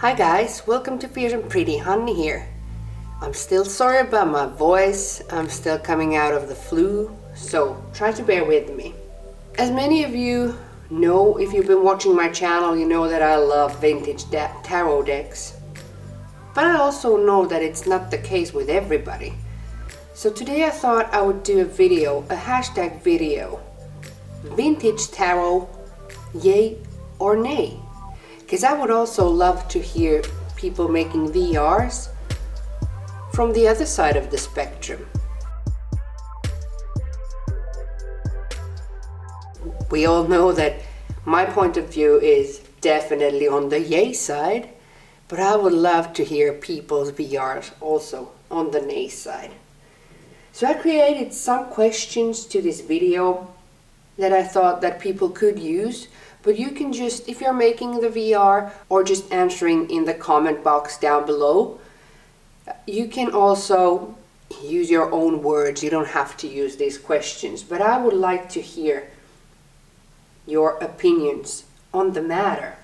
Hi guys, welcome to Fierce and Pretty. Honey here. I'm still sorry about my voice. I'm still coming out of the flu, so try to bear with me. As many of you know, if you've been watching my channel, you know that I love vintage tarot decks. But I also know that it's not the case with everybody. So today I thought I would do a video, a hashtag video. Vintage tarot, yay or nay? Because I would also love to hear people making VRs from the other side of the spectrum. We all know that my point of view is definitely on the yay side, but I would love to hear people's VRs also on the nay side. So I created some questions to this video that I thought that people could use. But you can just, if you're making the VR or just answering in the comment box down below, you can also use your own words. You don't have to use these questions. But I would like to hear your opinions on the matter.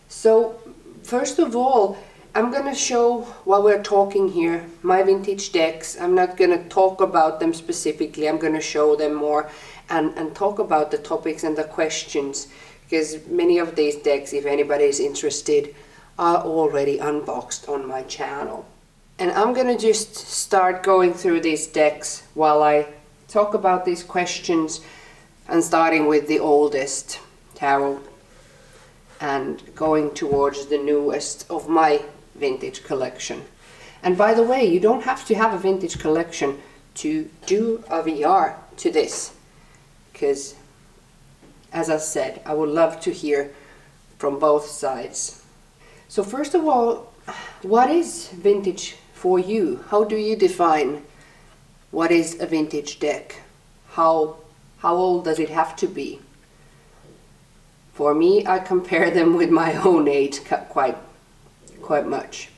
So, first of all, I'm going to show, while we're talking here, my vintage decks. I'm not going to talk about them specifically. I'm going to show them more and talk about the topics and the questions, because many of these decks, if anybody is interested, are already unboxed on my channel. And I'm going to just start going through these decks while I talk about these questions, and starting with the oldest tarot and going towards the newest of my vintage collection. And by the way, you don't have to have a vintage collection to do a VR to this, because as I said, I would love to hear from both sides. So first of all, what is vintage for you? How do you define what is a vintage deck? How old does it have to be? For me, I compare them with my own age quite much.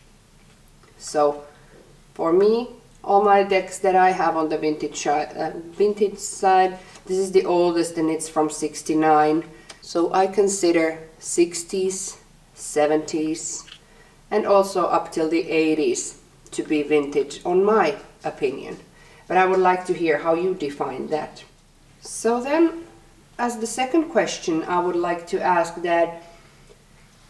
So for me, all my decks that I have on the vintage side, this is the oldest and it's from '69. So I consider 60s, 70s and also up till the 80s to be vintage, on my opinion. But I would like to hear how you define that. So then, as the second question, I would like to ask that,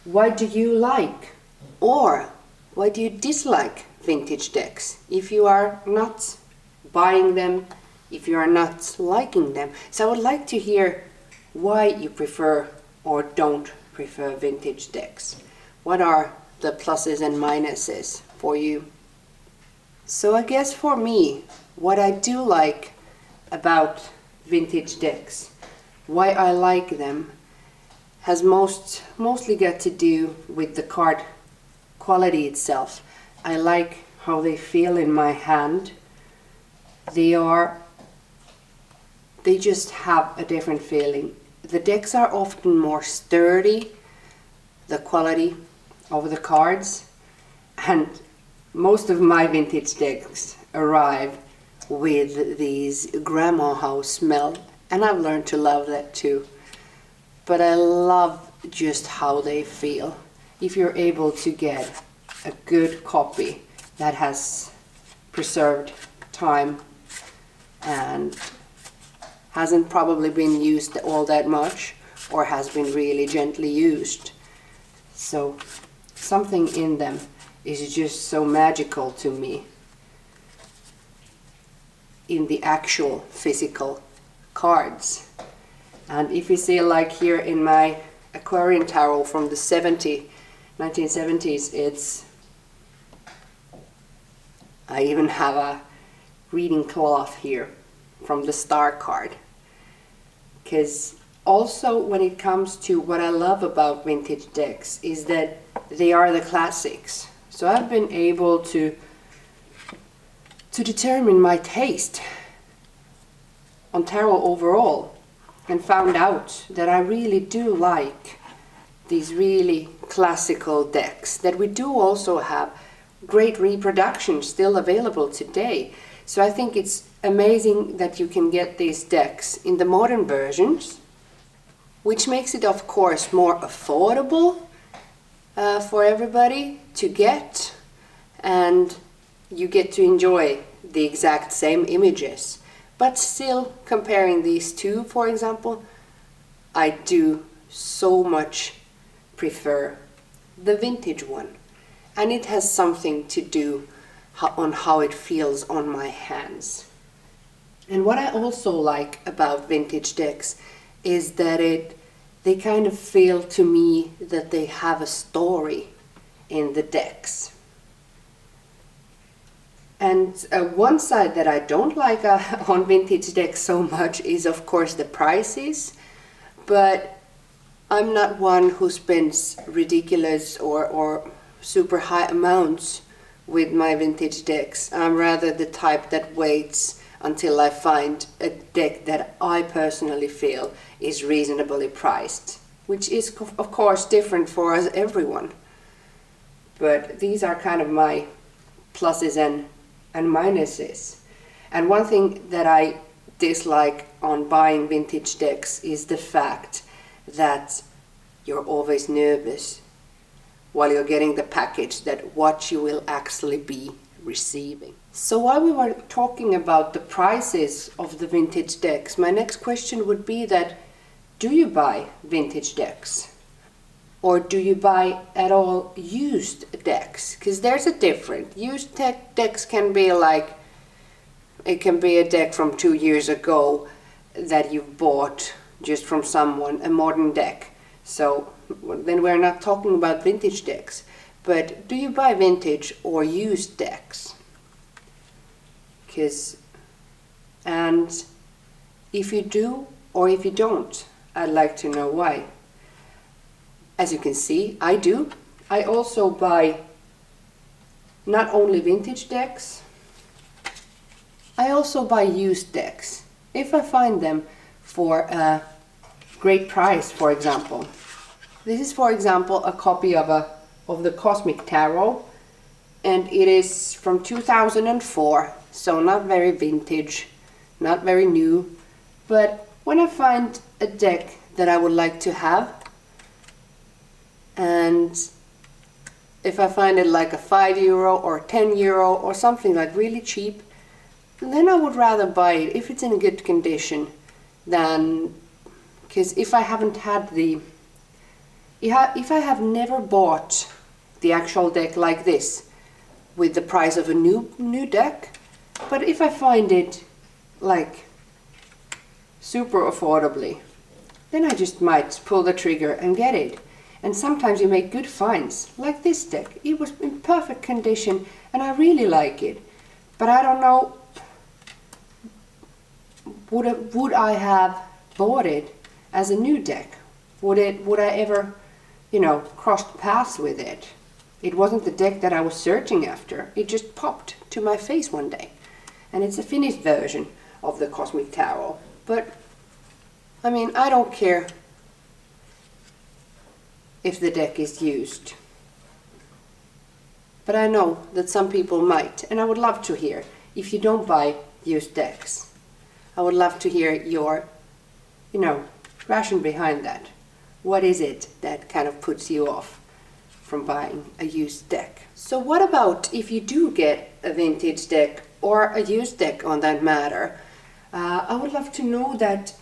why do you like or why do you dislike vintage decks? If you are not buying them, if you are not liking them. So I would like to hear why you prefer or don't prefer vintage decks. What are the pluses and minuses for you? So I guess for me, what I do like about vintage decks, why I like them, has mostly got to do with the card quality itself. I like how they feel in my hand. They just have a different feeling. The decks are often more sturdy, the quality of the cards, and most of my vintage decks arrive with these grandma house smell, and I've learned to love that too. But I love just how they feel. If you're able to get a good copy that has preserved time and hasn't probably been used all that much or has been really gently used. So something in them is just so magical to me in the actual physical cards. And if you see, like here in my Aquarian tarot from the 1970s, I even have a reading cloth here from the star card. Because also when it comes to what I love about vintage decks is that they are the classics. So I've been able to determine my taste on tarot overall, and found out that I really do like these really classical decks, that we do also have great reproductions still available today. So I think it's amazing that you can get these decks in the modern versions, which makes it of course more affordable for everybody to get, and you get to enjoy the exact same images. But still, comparing these two, for example, I do so much prefer the vintage one. And it has something to do on how it feels on my hands. And what I also like about vintage decks is that they kind of feel to me that they have a story in the decks. And one side that I don't like on vintage decks so much is of course the prices, but I'm not one who spends ridiculous or super high amounts with my vintage decks. I'm rather the type that waits until I find a deck that I personally feel is reasonably priced, which is of course different for us everyone. But these are kind of my pluses and minuses. And one thing that I dislike on buying vintage decks is the fact that you're always nervous while you're getting the package that what you will actually be receiving. So while we were talking about the prices of the vintage decks, my next question would be that, do you buy vintage decks? Or do you buy at all used decks? Because there's a difference. Used decks can be like, it can be a deck from 2 years ago that you bought just from someone, a modern deck. So then we're not talking about vintage decks. But do you buy vintage or used decks? And if you do or if you don't, I'd like to know why. As you can see, I do. I also buy not only vintage decks, I also buy used decks. If I find them for a great price, for example. This is, for example, a copy of the Cosmic Tarot, and it is from 2004, so not very vintage, not very new. But when I find a deck that I would like to have, and if I find it like a €5 or €10 or something like really cheap, then I would rather buy it if it's in good condition than, because if I haven't had if I have never bought the actual deck like this with the price of a new deck, but if I find it like super affordably, then I just might pull the trigger and get it. And sometimes you make good finds, like this deck. It was in perfect condition and I really like it. But I don't know, would I have bought it as a new deck? Would I ever, crossed paths with it? It wasn't the deck that I was searching after. It just popped to my face one day. And it's a finished version of the Cosmic Tarot. But, I mean, I don't care if the deck is used. But I know that some people might, and I would love to hear, if you don't buy used decks, I would love to hear your, ration behind that. What is it that kind of puts you off from buying a used deck? So what about if you do get a vintage deck or a used deck on that matter? I would love to know that,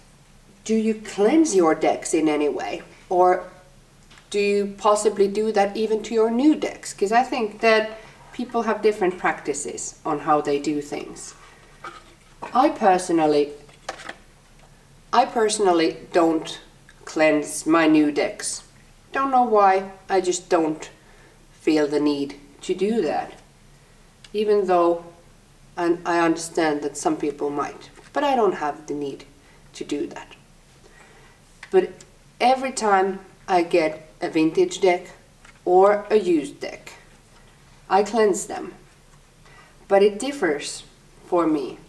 do you cleanse your decks in any way? Or do you possibly do that even to your new decks? Because I think that people have different practices on how they do things. I personally don't cleanse my new decks. Don't know why, I just don't feel the need to do that. Even though I understand that some people might, but I don't have the need to do that. But every time I get a vintage deck or a used deck, I cleanse them. But it differs for me.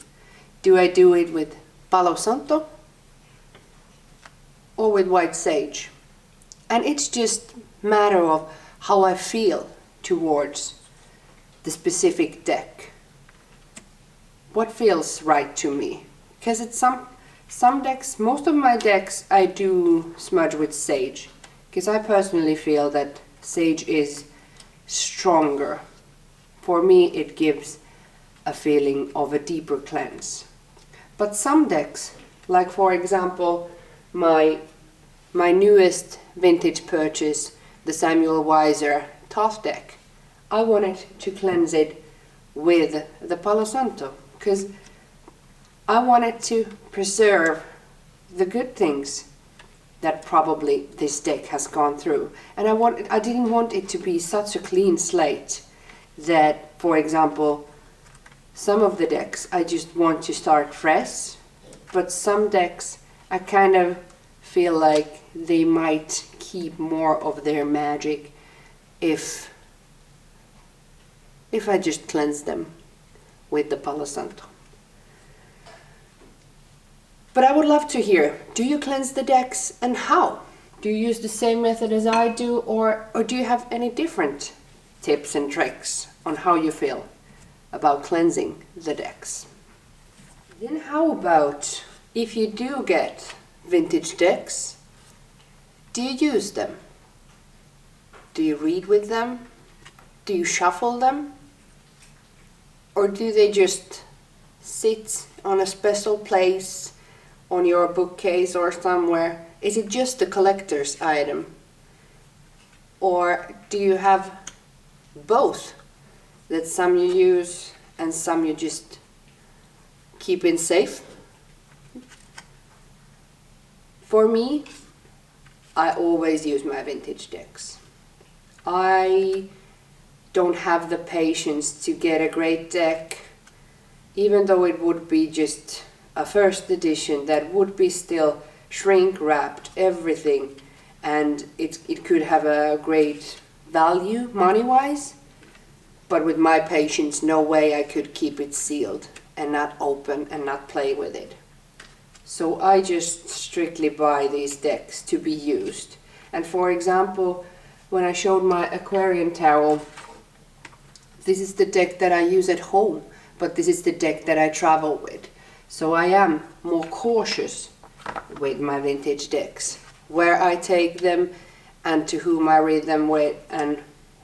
Do I do it with Palo Santo or with white sage? And it's just a matter of how I feel towards the specific deck. What feels right to me? Because it's some decks, most of my decks I do smudge with sage, because I personally feel that sage is stronger. For me, it gives a feeling of a deeper cleanse. But some decks, like for example my newest vintage purchase, the Samuel Weiser Tough deck, I wanted to cleanse it with the Palo Santo because I wanted to preserve the good things that probably this deck has gone through. And I didn't want it to be such a clean slate that, for example, some of the decks I just want to start fresh, but some decks I kind of feel like they might keep more of their magic if I just cleanse them with the Palo Santo. But I would love to hear, do you cleanse the decks and how? Do you use the same method as I do, or do you have any different tips and tricks on how you feel about cleansing the decks? Then how about if you do get vintage decks, do you use them? Do you read with them? Do you shuffle them? Or do they just sit on a special place on your bookcase or somewhere? Is it just a collector's item? Or do you have both? That some you use and some you just keep in safe? For me, I always use my vintage decks. I don't have the patience to get a great deck, even though it would be just a first edition that would be still shrink wrapped, everything, and it could have a great value money-wise, but with my patience, no way I could keep it sealed and not open and not play with it. So I just strictly buy these decks to be used. And for example, when I showed my aquarium towel, this is the deck that I use at home, but this is the deck that I travel with. So I am more cautious with my vintage decks, where I take them and to whom I read them with and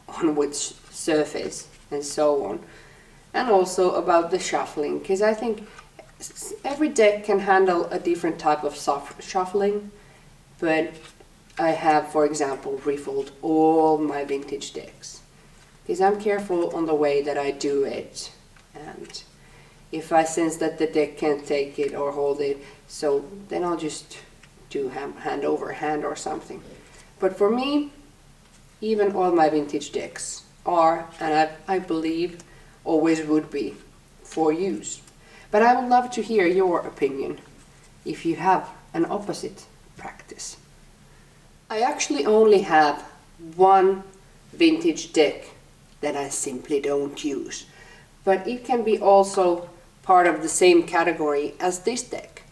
on which surface and so on. And also about the shuffling, because I think every deck can handle a different type of shuffling, but I have, for example, riffled all my vintage decks because I'm careful on the way that I do it, and if I sense that the deck can't take it or hold it, so then I'll just do hand over hand or something. But for me, even all my vintage decks are, and I believe always would be, for use. But I would love to hear your opinion if you have an opposite practice. I actually only have one vintage deck that I simply don't use, but it can be also part of the same category as this deck,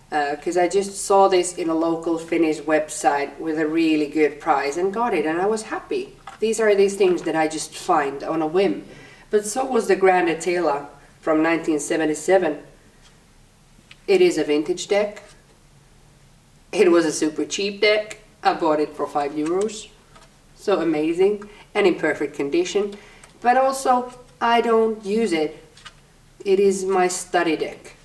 because I just saw this in a local Finnish website with a really good price and got it, and I was happy. These are these things that I just find on a whim. But so was the Grand Atela from 1977. It is a vintage deck. It was a super cheap deck. I bought it for €5. So amazing and in perfect condition. But also, I don't use it. It is my study deck.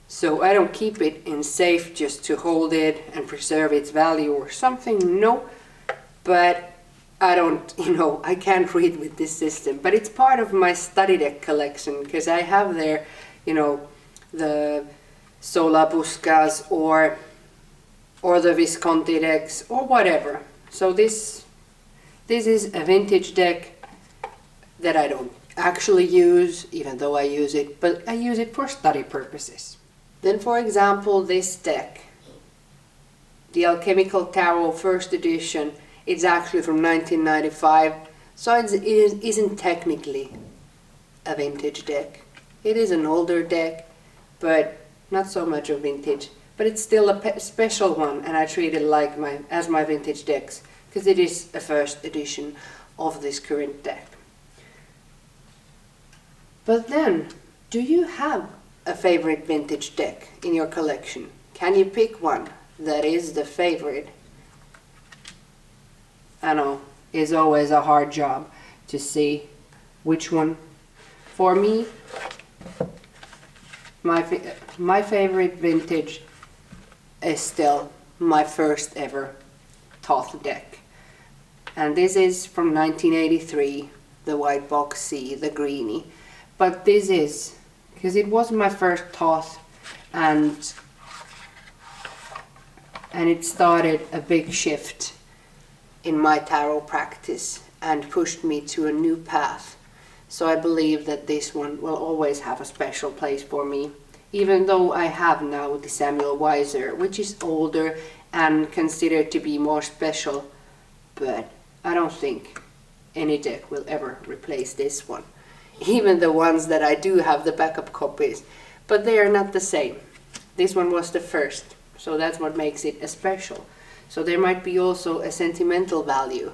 So I don't keep it in safe just to hold it and preserve its value or something, no. But I don't, I can't read with this system. But it's part of my study deck collection because I have there, the Sola Buscas or the Visconti decks or whatever. So this is a vintage deck that I don't actually use, even though I use it, but I use it for study purposes. Then for example, this deck, the Alchemical Tarot first edition, it's actually from 1995, so it isn't technically a vintage deck. It is an older deck, but not so much a vintage, but it's still a special one, and I treat it like as my vintage decks, because it is a first edition of this current deck. But then, do you have a favorite vintage deck in your collection? Can you pick one that is the favorite? I know, is always a hard job to see which one. For me, my favorite vintage is still my first ever Toth deck. And this is from 1983, the White Box C, the greenie. But this is, because it was my first Toth, and it started a big shift in my tarot practice and pushed me to a new path. So I believe that this one will always have a special place for me, even though I have now the Samuel Weiser, which is older and considered to be more special, but I don't think any deck will ever replace this one. Even the ones that I do have the backup copies, but they are not the same. This one was the first, so that's what makes it a special. So there might be also a sentimental value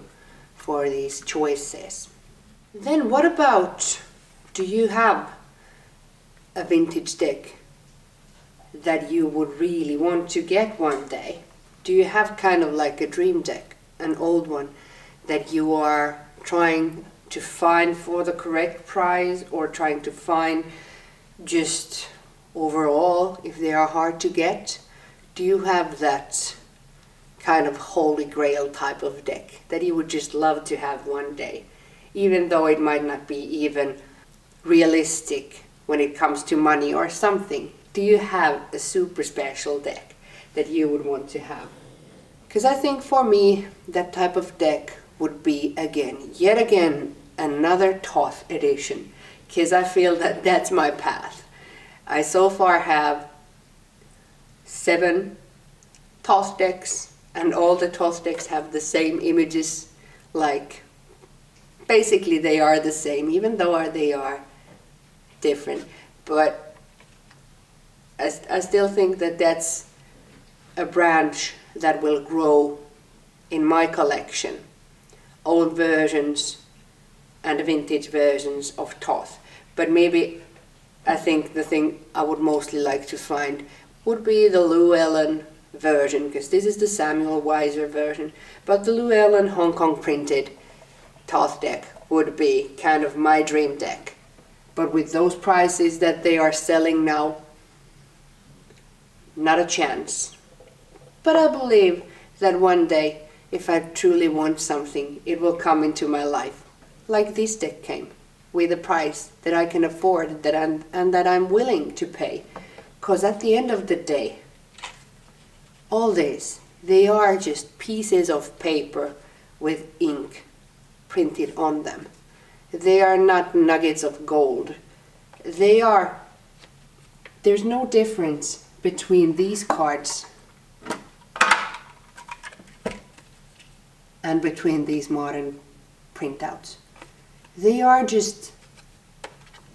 for these choices. Then what about, do you have a vintage deck that you would really want to get one day? Do you have kind of like a dream deck, an old one that you are trying to find for the correct price, or trying to find just overall if they are hard to get? Do you have that kind of holy grail type of deck that you would just love to have one day, even though it might not be even realistic when it comes to money or something? Do you have a super special deck that you would want to have? Because I think for me that type of deck would be yet again another Toth edition, because I feel that that's my path. I so far have 7 Toth decks, and all the Toth decks have the same images, like basically they are the same, even though they are different. But I still think that that's a branch that will grow in my collection. Old versions and vintage versions of Toth. But maybe I think the thing I would mostly like to find would be the Llewellyn version, because this is the Samuel Weiser version, but the Llewellyn Hong Kong printed Toth deck would be kind of my dream deck. But with those prices that they are selling now, not a chance. But I believe that one day, if I truly want something, it will come into my life. Like this deck came, with a price that I can afford, and that I'm willing to pay. Because at the end of the day, all this, they are just pieces of paper with ink printed on them. They are not nuggets of gold. There's no difference between these cards and between these modern printouts. They are just,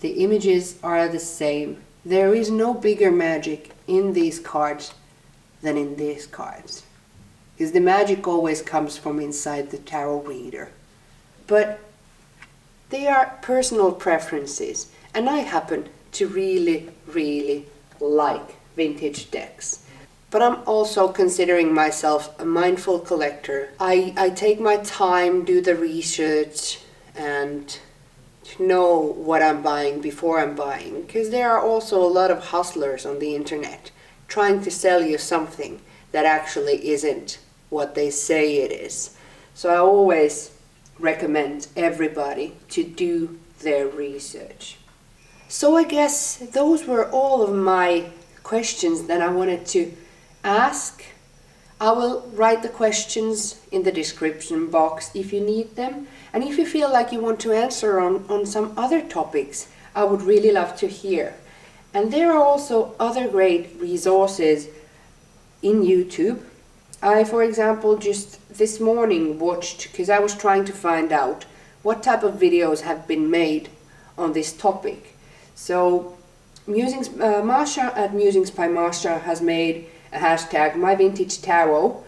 the images are the same. There is no bigger magic in these cards than in these cards, because the magic always comes from inside the tarot reader. But they are personal preferences, and I happen to really, really like vintage decks. But I'm also considering myself a mindful collector. I take my time, do the research, and to know what I'm buying before I'm buying, because there are also a lot of hustlers on the internet trying to sell you something that actually isn't what they say it is. So I always recommend everybody to do their research. So I guess those were all of my questions that I wanted to ask. I will write the questions in the description box if you need them. And if you feel like you want to answer on some other topics, I would really love to hear. And there are also other great resources in YouTube. I, for example, just this morning watched, because I was trying to find out what type of videos have been made on this topic. So Marsha at Musings by Marsha has made a hashtag #MyVintageTarot,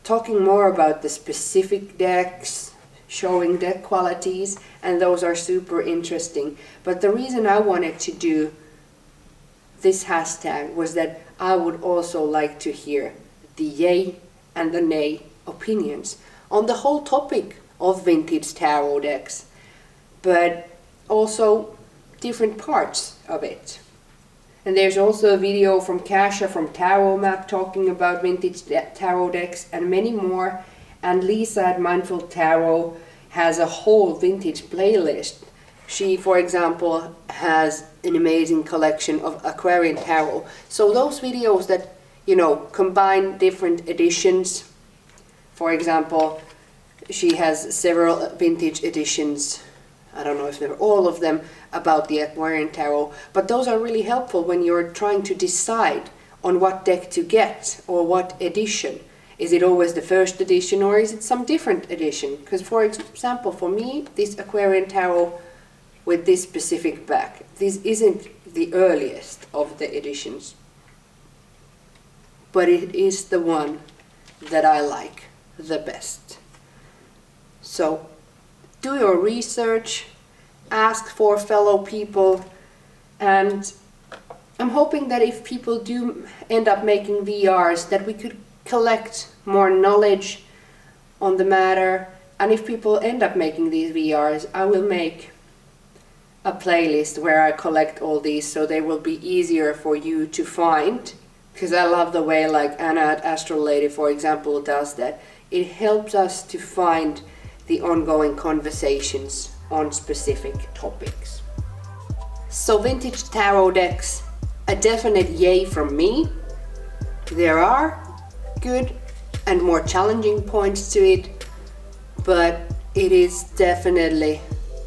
talking more about the specific decks, showing deck qualities, and those are super interesting. But the reason I wanted to do this hashtag was that I would also like to hear the yay and the nay opinions on the whole topic of vintage tarot decks, but also different parts of it. And there's also a video from Kasia from Tarot Map talking about vintage tarot decks and many more. And Lisa at Mindful Tarot has a whole vintage playlist. She, for example, has an amazing collection of Aquarian tarot. So those videos that, you know, combine different editions. For example, she has several vintage editions. I don't know if they're all of them about the Aquarian tarot, but those are really helpful when you're trying to decide on what deck to get or what edition. Is it always the first edition or is it some different edition? Because for example, for me, this Aquarian tarot with this specific back, this isn't the earliest of the editions, but it is the one that I like the best. So do your research, ask for fellow people, and I'm hoping that if people do end up making VRs, that we could collect more knowledge on the matter. And if people end up making these VRs, I will make a playlist where I collect all these so they will be easier for you to find, because I love the way like Anna at Astral Lady, for example, does that. It helps us to find the ongoing conversations on specific topics. So vintage tarot decks, a definite yay from me. There are good and more challenging points to it, but it is definitely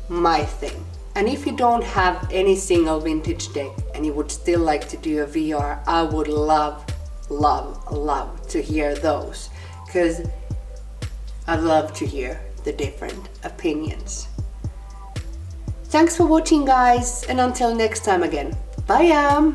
my thing. And if you don't have any single vintage deck and you would still like to do a VR, I would love to hear those, because I'd love to hear the different opinions. Thanks for watching, guys, and until next time again, bye.